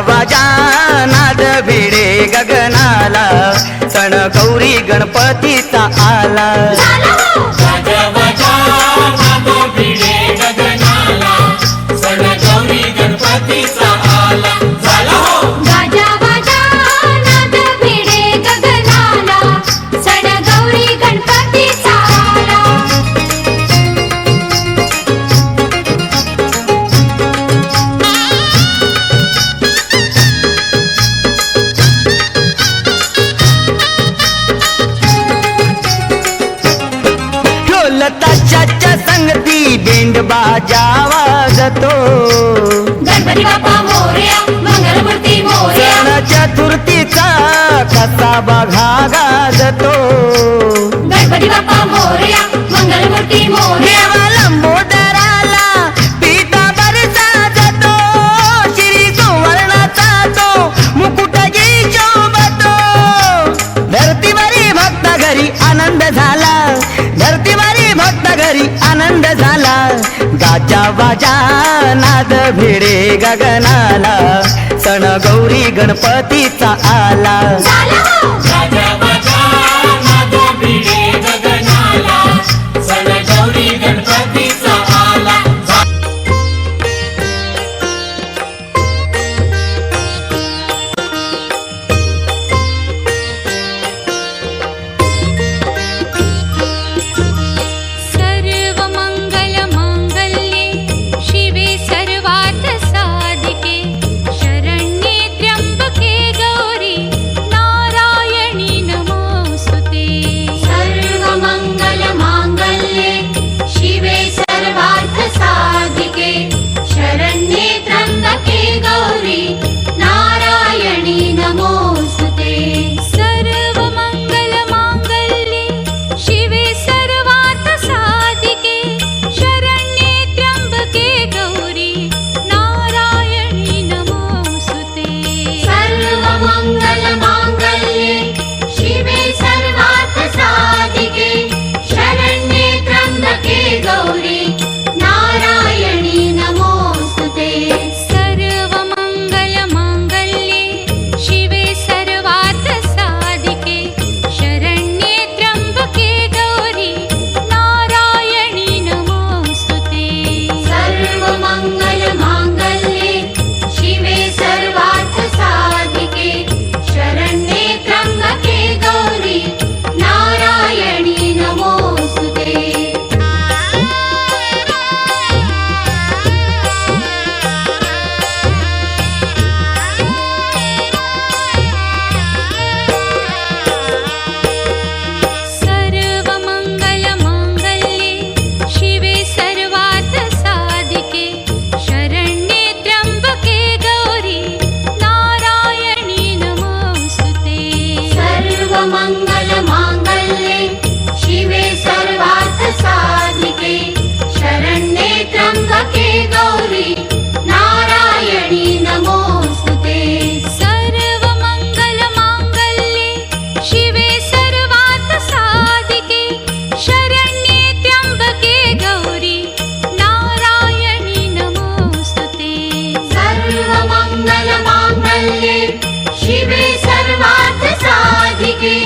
वाजा नाद भिडे गगनाला, सण गौरी गणपतीचा आला. गाजा वाजा नाद भिडे गगनाला, सण गौरी गणपतीचा आला. झाला हो. गाजा वाजा नाद भिडे गगनाला, सण गौरी गणपतीचा आला. ढोलताच्या संगती बेंड बाजा वाजतो, गणपती बाप्पा मोरया, मंगलमूर्ती मोरया. सण चतुर्थीचा कसा बघा गाजतो. गणपती बाप्पा मोरया, मंगलमूर्ती मोरया. देवा लंबोदराला पीतांबर साजतो, श्री सुवर्णाचा तो मुकुटही शोभतो. धरतीवरी भक्त घरी आनंद झाला, धरतीवरी भक्त घरी आनंद झाला. गाजा वाजा नाद भिडे गगनाला, सण गौरी गणपतीचा आला. गाजा वाजा नाद भिडे गगनाला, सण गौरी गणपतीचा आला. सर्व मंगल मांगल्ये शिवे सर्वार्थ साधिके, शरण्ये त्र्यंबके गौरी नारायणी नमोस्तुते. सर्व मंगल मांगल्ये शिवे सर्वार्थ साधिके, शरण्ये त्र्यंबके गौरी नारायणी नमोस्तुते. सर्व मंगल मांगल्ये शिवे सर्वार्थ साधिके, शरण्ये त्र्यंबके गौरी नारायणी नमोस्तुते. सर्व मंगल मांगल्ये शिवे सर्वार्थ साधिके, शरण्ये त्र्यंबके गौरी नारायणी नमोस्तुते. सर्व मंगल मांगल्ये शिवे सर्वार्थ साधिके, शरण्ये त्र्यंबके गौरी नारायणी नमोस्तुते. सर्व मंगल मांगल्ये शिवे सर्वार्थ साधिके, शरण्ये त्र्यंबके गौरी नारायणी नमोस्तुते. सर्व मंगल मांगल्ये शिवे सर्वार्थ साधिके, शरण्ये त्र्यंबके गौरी नारायणी नमोस्तुते. सर्व मंगल मांगल्ये शिवे सर्वार्थ साधिके, शरण्ये त्र्यंबके गौरी नारायणी नमोस्तुते. सर्व मंगल मांगल्ये शिवे सर्वार्थ साधिके, शरण्ये त्र्यंबके गौरी नारायणी नमोस्तुते. सर्व मंगल मांगल्ये शिवे सर्वार्थ साधिके,